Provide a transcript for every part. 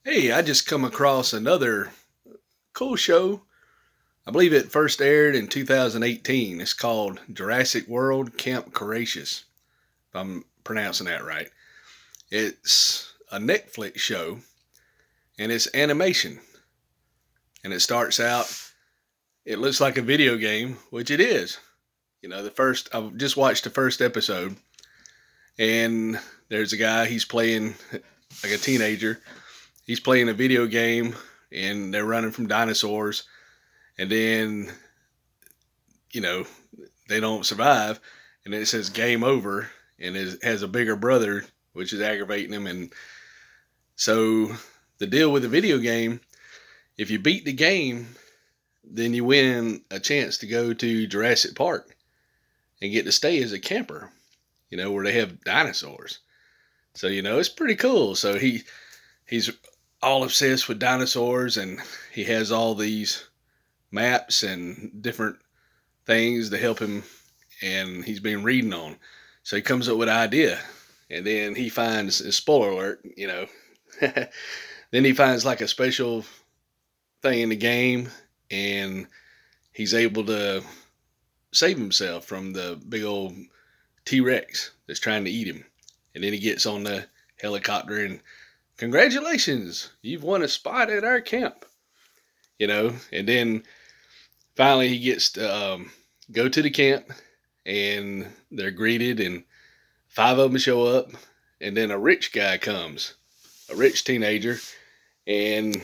Hey, I just come across another cool show. I believe it first aired in 2018. It's called Jurassic World Camp Cretaceous, if I'm pronouncing that right. It's a Netflix show and it's animation. And it starts out, it looks like a video game, which it is. I've just watched the first episode and there's a guy, he's playing like a teenager. He's playing a video game and they're running from dinosaurs and then you know they don't survive, and then it says game over, and it has a bigger brother, which is aggravating him. And so the deal with the video game, if you beat the game, then you win a chance to go to Jurassic Park and get to stay as a camper, where they have dinosaurs. So it's pretty cool. So he's all obsessed with dinosaurs, and he has all these maps and different things to help him, and he's been reading on. So he comes up with an idea, and then he finds, spoiler alert, then he finds like a special thing in the game, and he's able to save himself from the big old T-Rex that's trying to eat him. And then he gets on the helicopter and congratulations, you've won a spot at our camp. And then finally he gets to go to the camp, and they're greeted, and five of them show up, and then a rich guy comes, a rich teenager, and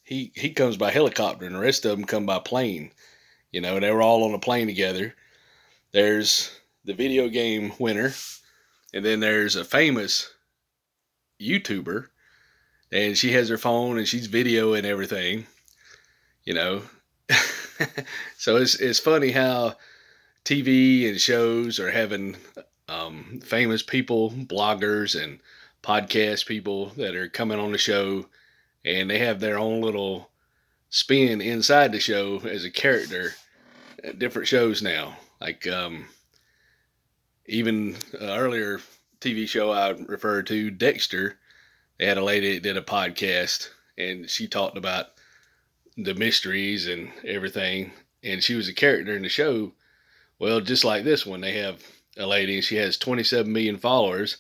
he comes by helicopter, and the rest of them come by plane. They were all on a plane together. There's the video game winner, and then there's a famous YouTuber, and she has her phone and she's videoing everything. you know so it's funny how TV and shows are having famous people, bloggers and podcast people that are coming on the show, and they have their own little spin inside the show as a character at different shows now. Like even earlier TV show I referred to, Dexter, they had a lady that did a podcast, and she talked about the mysteries and everything, and she was a character in the show. Well, just like this one, they have a lady, and she has 27 million followers,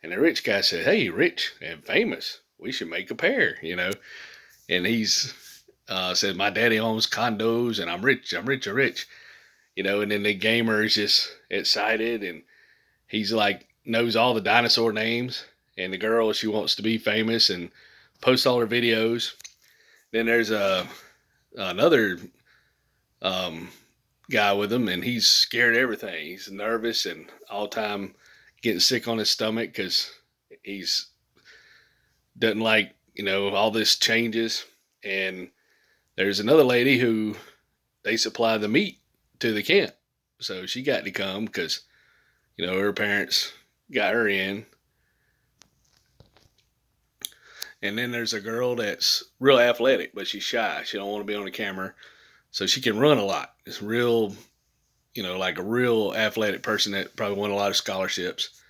and the rich guy said, hey, rich and famous, we should make a pair. And he's said, my daddy owns condos, and I'm rich, I'm rich. And then the gamer is just excited, and he's like, knows all the dinosaur names, and the girl, she wants to be famous and posts all her videos. Then there's another um, guy with him, and he's scared of everything. He's nervous and all the time getting sick on his stomach because he's doesn't like all this changes. And there's another lady who they supply the meat to the camp, so she got to come because her parents got her in. And then there's a girl that's real athletic, but she's shy. She don't want to be on the camera, so she can run a lot. It's real, like a real athletic person that probably won a lot of scholarships.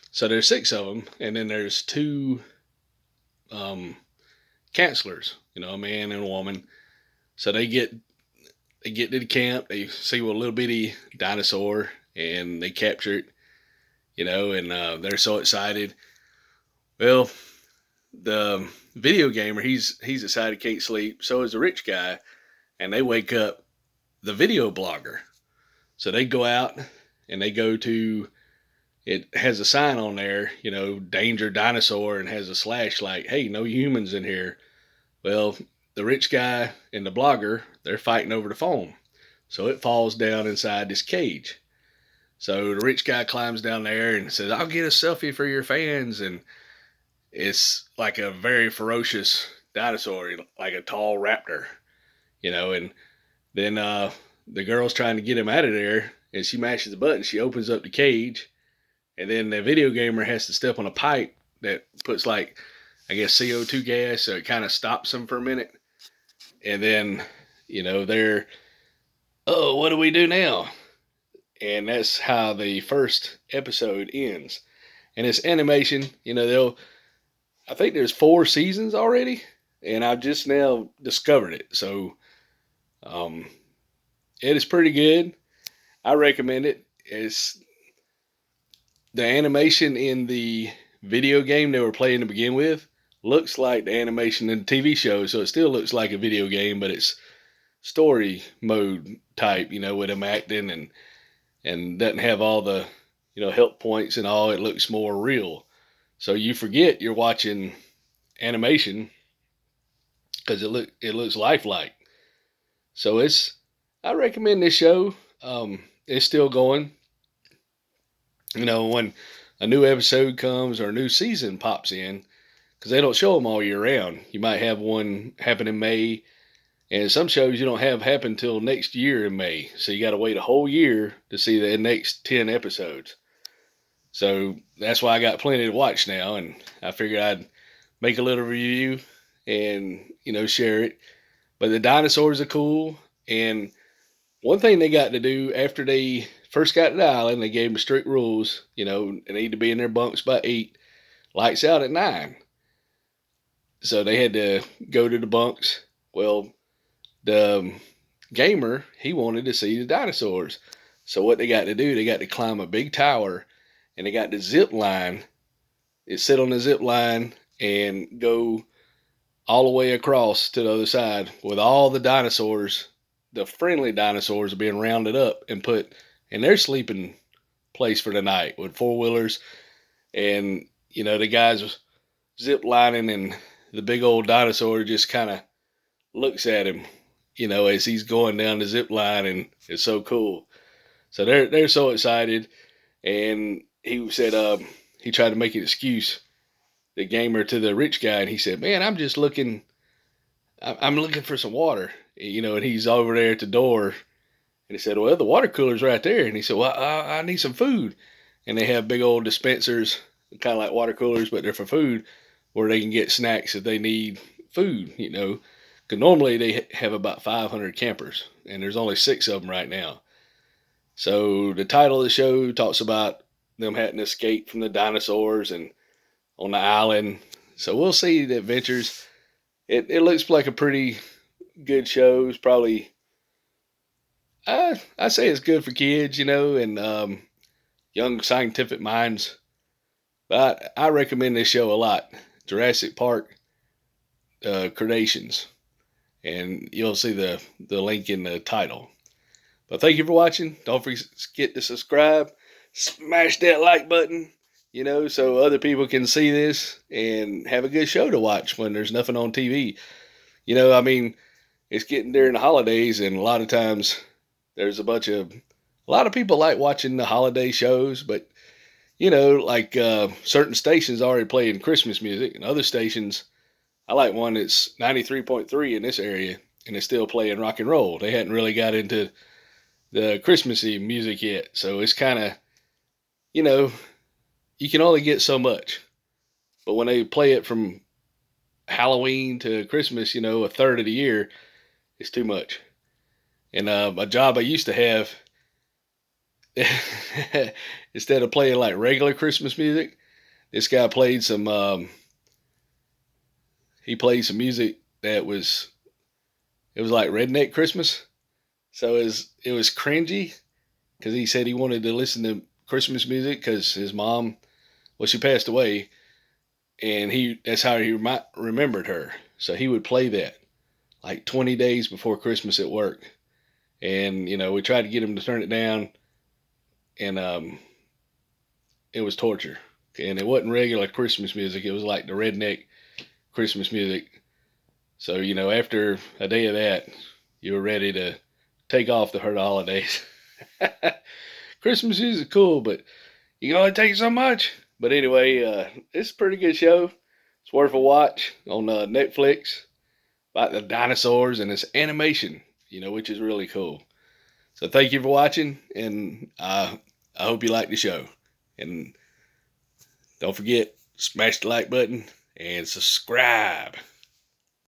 So there's six of them, and then there's two counselors, a man and a woman. So they get to the camp, they see a little bitty dinosaur, and they capture it, and they're so excited. Well, the video gamer, he's excited, can't sleep. So is the rich guy, and they wake up the video blogger. So they go out and they go to, it has a sign on there, danger dinosaur, and has a slash like, hey, no humans in here. Well, the rich guy and the blogger, they're fighting over the phone. So it falls down inside this cage. So the rich guy climbs down there and says, I'll get a selfie for your fans. And it's like a very ferocious dinosaur, like a tall raptor, and then the girl's trying to get him out of there, and she mashes the button. She opens up the cage, and then the video gamer has to step on a pipe that puts like, I guess, CO2 gas, so it kind of stops him for a minute. And then, they're, oh, what do we do now? And that's how the first episode ends. And it's animation, I think there's 4 seasons already, and I just now discovered it. So um, it is pretty good. I recommend it. It's the animation in the video game they were playing to begin with looks like the animation in the TV show, so it still looks like a video game, but it's story mode type, with them acting and doesn't have all the help points and all. It looks more real, so you forget you're watching animation because it looks lifelike. So I recommend this show. It's still going. When a new episode comes or a new season pops in, because they don't show them all year round. You might have one happen in May, and some shows you don't have happen till next year in May. So you got to wait a whole year to see the next 10 episodes. So that's why I got plenty to watch now, and I figured I'd make a little review and share it. But the dinosaurs are cool, and one thing they got to do after they first got to the island, they gave them strict rules. They need to be in their bunks by 8, lights out at 9. So they had to go to the bunks. Well, the gamer, he wanted to see the dinosaurs. So what they got to do, they got to climb a big tower, and they got the zip line. It sit on the zip line and go all the way across to the other side with all the dinosaurs. The friendly dinosaurs are being rounded up and put in their sleeping place for the night with 4-wheelers. And, the guys zip lining, and the big old dinosaur just kind of looks at him, as he's going down the zip line, and it's so cool. So they're so excited. And he said he tried to make an excuse, the gamer, to the rich guy, and he said, "Man, I'm looking for some water." And he's over there at the door, and he said, "Well, the water cooler's right there." And he said, "Well, I need some food." And they have big old dispensers, kind of like water coolers, but they're for food, where they can get snacks if they need food, Because normally they have about 500 campers, and there's only 6 of them right now. So the title of the show talks about them having to escape from the dinosaurs and on the island. So we'll see the adventures. It looks like a pretty good show. It's probably, I say it's good for kids, and young scientific minds. But I recommend this show a lot. Jurassic Park, Cretaceous. And you'll see the link in the title. But thank you for watching. Don't forget to subscribe. Smash that like button, so other people can see this and have a good show to watch when there's nothing on TV. It's getting during the holidays, and a lot of times there's a lot of people like watching the holiday shows, but like certain stations already playing Christmas music, and other stations, I like one that's 93.3 in this area, and it's still playing rock and roll. They hadn't really got into the Christmassy music yet, so it's kind of, you can only get so much. But when they play it from Halloween to Christmas, a third of the year, it's too much. And a job I used to have, instead of playing like regular Christmas music, this guy played some music that was like redneck Christmas. So it was cringy, because he said he wanted to listen to Christmas music because his mom, well, she passed away, and that's how he remembered her. So he would play that like 20 days before Christmas at work. And, we tried to get him to turn it down, and it was torture. And it wasn't regular Christmas music. It was like the redneck Christmas music. So, after a day of that, you were ready to take off the holidays. Christmas music is cool, but you can only take so much. But anyway, it's a pretty good show. It's worth a watch on Netflix about the dinosaurs, and it's animation, which is really cool. So thank you for watching, and I hope you like the show. And don't forget, smash the like button and subscribe.